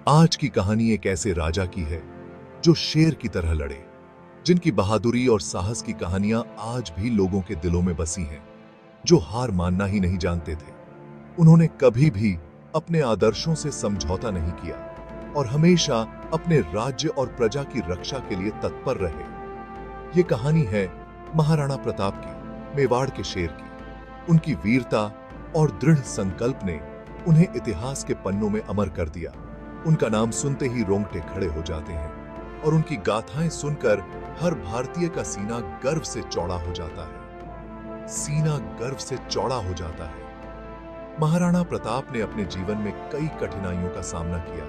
आज की कहानी एक ऐसे राजा की है जो शेर की तरह लड़े, जिनकी बहादुरी और साहस की कहानियां आज भी लोगों के दिलों में बसी हैं, जो हार मानना ही नहीं जानते थे। उन्होंने कभी भी अपने आदर्शों से समझौता नहीं किया और हमेशा अपने राज्य और प्रजा की रक्षा के लिए तत्पर रहे। ये कहानी है महाराणा प्रताप की, मेवाड़ के शेर की। उनकी वीरता और दृढ़ संकल्प ने उन्हें इतिहास के पन्नों में अमर कर दिया। उनका नाम सुनते ही रोंगटे खड़े हो जाते हैं और उनकी गाथाएं सुनकर हर भारतीय का सीना गर्व से चौड़ा हो जाता है। सीना गर्व से चौड़ा हो जाता है। महाराणा प्रताप ने अपने जीवन में कई कठिनाइयों का सामना किया,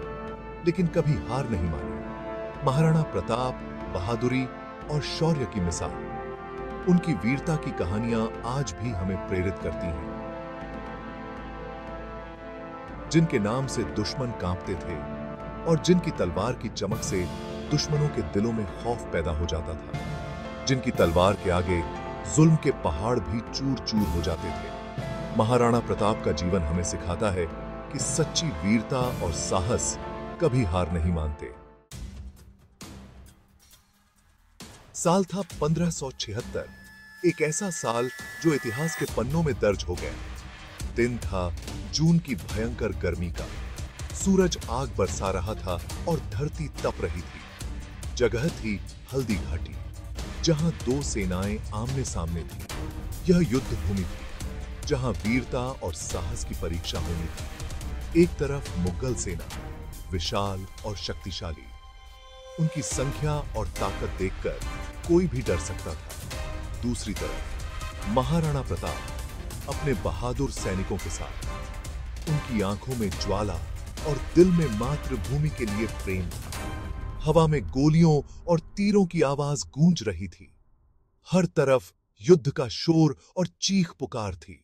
लेकिन कभी हार नहीं मानी। महाराणा प्रताप बहादुरी और शौर्य की मिसाल। उनकी वीरता की कहानियां आज भी हमें प्रेरित करती हैं। जिनके नाम से दुश्मन कांपते थे और जिनकी तलवार की चमक से दुश्मनों के दिलों में खौफ पैदा हो जाता था, जिनकी तलवार के आगे जुल्म के पहाड़ भी चूर चूर हो जाते थे। महाराणा प्रताप का जीवन हमें सिखाता है कि सच्ची वीरता और साहस कभी हार नहीं मानते। साल था 1576, एक ऐसा साल जो इतिहास के पन्नों में दर्ज हो गया। दिन था जून की भयंकर गर्मी का। सूरज आग बरसा रहा था और धरती तप रही थी। जगह थी हल्दी घाटी, जहां दो सेनाएं आमने सामने थीं। यह युद्ध भूमि थी जहां वीरता और साहस की परीक्षा होनी थी। एक तरफ मुगल सेना, विशाल और शक्तिशाली, उनकी संख्या और ताकत देखकर कोई भी डर सकता था। दूसरी तरफ महाराणा प्रताप अपने बहादुर सैनिकों के साथ। उनकी आंखों में ज्वाला और दिल में मातृभूमि के लिए प्रेम था। हवा में गोलियों और तीरों की आवाज गूंज रही थी। हर तरफ युद्ध का शोर और चीख पुकार थी।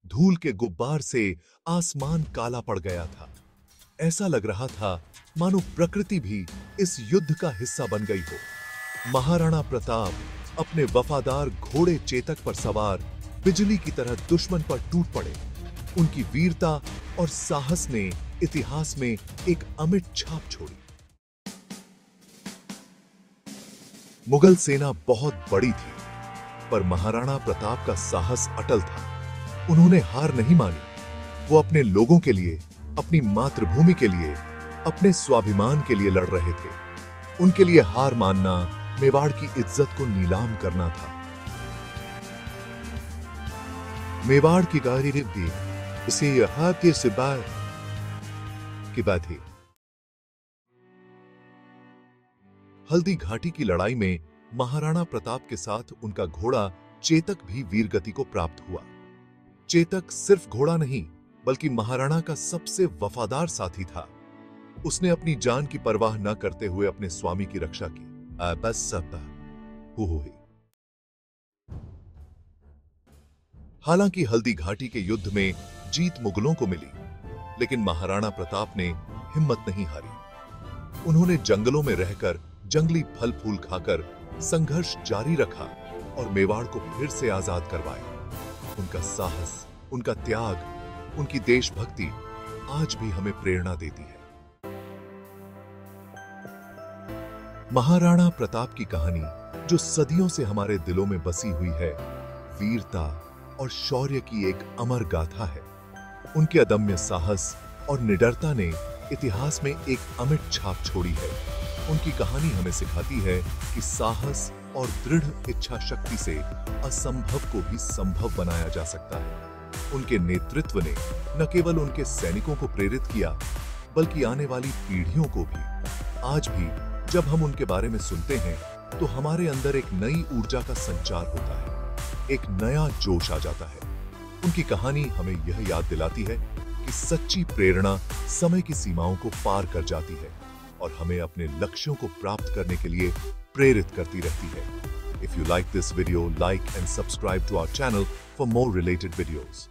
धूल के गुब्बार से आसमान काला पड़ गया था। ऐसा लग रहा था मानो प्रकृति भी इस युद्ध का हिस्सा बन गई हो। महाराणा प्रताप अपने वफादार घोड़े चेतक पर सवार बिजली की तरह दुश्मन पर टूट पड़े। उनकी वीरता और साहस ने इतिहास में एक अमिट छाप छोड़ी। मुगल सेना बहुत बड़ी थी, पर महाराणा प्रताप का साहस अटल था। उन्होंने हार नहीं मानी। वो अपने लोगों के लिए, अपनी मातृभूमि के लिए, अपने स्वाभिमान के लिए लड़ रहे थे। उनके लिए हार मानना मेवाड़ की इज्जत को नीलाम करना था। मेवाड़ की गाड़ी भी इसे यहाँ के सिबार की बात है। हल्दी घाटी की लड़ाई में महाराणा प्रताप के साथ उनका घोड़ा चेतक भी वीरगति को प्राप्त हुआ। चेतक सिर्फ घोड़ा नहीं, बल्कि महाराणा का सबसे वफादार साथी था। उसने अपनी जान की परवाह न करते हुए अपने स्वामी की रक्षा की। बस सब हुई। हालांकि हल्दी घाटी के युद्ध में जीत मुगलों को मिली, लेकिन महाराणा प्रताप ने हिम्मत नहीं हारी। उन्होंने जंगलों में रहकर, जंगली फल फूल खाकर संघर्ष जारी रखा और मेवाड़ को फिर से आजाद करवाया। उनका साहस, उनका त्याग, उनकी देशभक्ति आज भी हमें प्रेरणा देती है। महाराणा प्रताप की कहानी, जो सदियों से हमारे दिलों में बसी हुई है, वीरता और शौर्य की एक अमर गाथा है। उनके अदम्य साहस और निडरता ने इतिहास में एक अमिट छाप छोड़ी है। उनकी कहानी हमें सिखाती है कि साहस और दृढ़ इच्छा शक्ति से असंभव को भी संभव बनाया जा सकता है। उनके नेतृत्व ने न केवल उनके सैनिकों को प्रेरित किया, बल्कि आने वाली पीढ़ियों को भी। आज भी जब हम उनके बारे में सुनते हैं, तो हमारे अंदर एक नई ऊर्जा का संचार होता है, एक नया जोश आ जाता है। उनकी कहानी हमें यह याद दिलाती है कि सच्ची प्रेरणा समय की सीमाओं को पार कर जाती है और हमें अपने लक्ष्यों को प्राप्त करने के लिए प्रेरित करती रहती है। If you like this video, like and subscribe to our channel for more related videos.